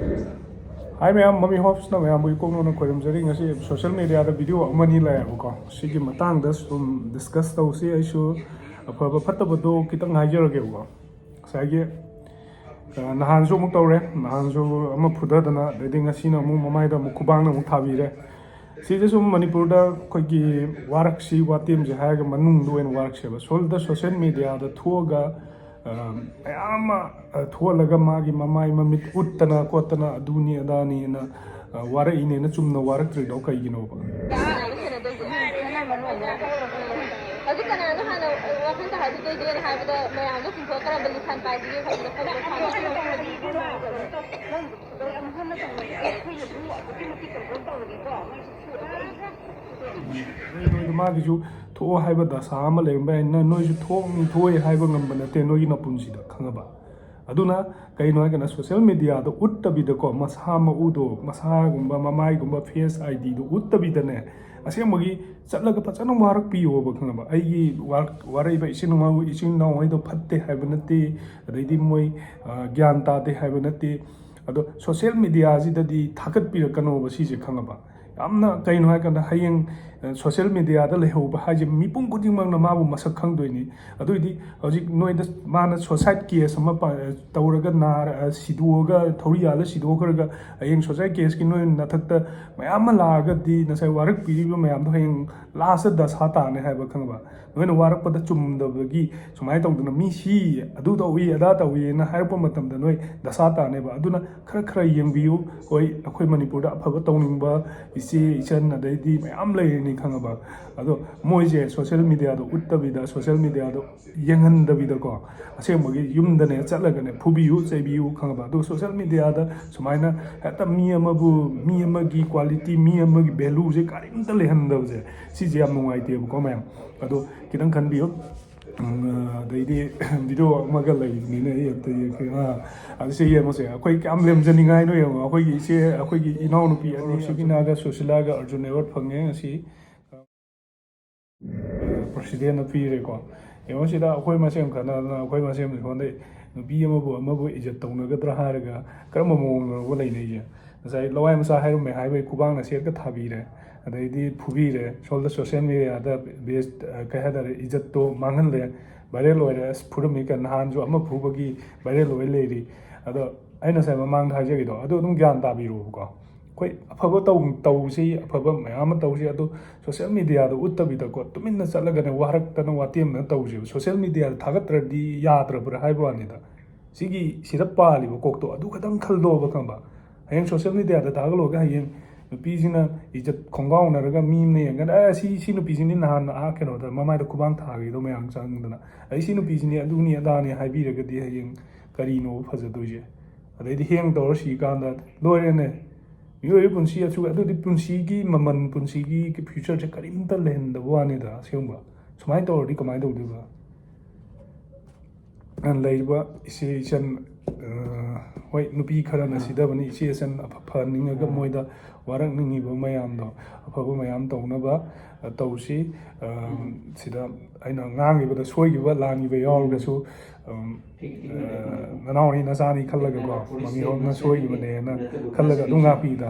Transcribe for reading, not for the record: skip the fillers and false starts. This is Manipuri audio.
Hi ma'am, mami hops na ma'am bui kong nung koyam jari ngasi social media da video amani la ya ko sigi matang da sum discuss tau si ai su apa phatta bodo kitang hajar ge ko sagi nahan su mu tawre nahan su ama phuda dana de ngasi na mu mamai da mu khubang na mu thabi re si je sum manipur da khoi gi warak si watim je ha ga manung do en warak se ba sol da social media da thuga ayama thualaga magi mamai mamit uttana kotana aduni adani na wara ine na chumna warak tri do kai gino ba hꯧꯖꯤꯛ ꯀꯅꯥꯅꯣ ꯍꯥꯟꯅ ꯋꯥꯈꯜ ꯇꯥꯍꯟꯗꯣꯏꯒꯦꯅ ꯍꯥꯏꯕꯗ ꯃꯌꯥꯝꯗꯣ ꯆꯤꯡꯊꯣꯛꯈ꯭ꯔꯕ lesson ꯄꯥꯏꯕꯤꯒꯦ 마기주 토 하이버다 사마 레임바 나 노이주 토미 토에 하이버 ngamba nate noi na punsi da khangaba aduna kai noi kana social media do uttabi da ko masama udo masa gumba mamai gumba face id do uttabi da ne ase magi chatlaga pachana warak pi ho ba khangaba ai gi warai ba isin ma isin na hoi do phatte haiba nate reidi moi gyan ta de haiba nate ado social media ji da di thakat pi rakano ba si je khangaba amna kai noi kana hayeng social media da lehoba haje mipung kuding mang na mabu masak khangdoini aduidi hojik noida mana society case ama tawraga na siduoga thoriya la siduoga ga ayeng society case ki noi na thakta mayam laga di na sai warak piriba mayam do hayeng last da sata ne haiba khangba noi na warak pada chum da gi sumai tawduna mi si adu da wi ada ta wi na haipa matam da noi da sata ne ba aduna khara khara yengbiu hoi akhoi manipur da afaba tawningba isi ichan na dai di mayam lai ni khangaba ado moije social media do uttabida social media do yengan dabida ko ase mogi yum da ne chatlaga ne phubiu chaibiu khangaba do social media da sumaina hata mi amagi quality mi amagi value je karim ta lehan da je si je am ngai te ko ma'am ado kitang khan biu daidi video maga lai ni ne yata ke ha ase ye mo se akoi kam lem jani ngai no yo akoi gi se akoi gi inau nu pi ani sukina ga socialaga arjun award phange asi president of Pire ko yo sida akhoi masem khana akhoi masem khonde nupi amabu ijat tawnagadra haraga karama mong ro lai nei je sai lawai masa hairu me haibai kubang na ser ka thabi re adaidi phubi re solda social media da based ka hada ijat to mangan le viral loire phurumi ka nahan jo ama phubagi viral loi le ri ado aina sai mamang thaje gi do ado dum gyan ta bi ro ko koi afaba tau si afaba mayam tau si ado social media do uttabida ko tumin na chalaga ne warak tan watim na tau si social media thagat di yatra bra haiba ni da sigi sirappa li ko to adu kadang khaldo ba kamba hayeng social media da daglo ga hayeng nupi sina ijat khongaw na raga meme ne nga si nupi sini na han a keno da mamai da kubang tha gi do mayang chang dana ai si nupi sini adu ni ada ni haibi raga di hayeng karino phaja do je adai di heng dor si kan da loire ne yo punsi achu adu di punsi gi maman punsi gi ki future je karim ta len da wani da seumba sumai to ri kamai do ba an leiba isi chan hoi nupi khara na sida bani isi chan apha ninga ga moida warang ningi ba mayam do apha ba mayam to na ba tausi sida aina ngangi ba da soi gi ba langi ba yaw ga su nanau ni na sani khallaga ko mami ho na soi gi ba ne na khallaga dunga pi da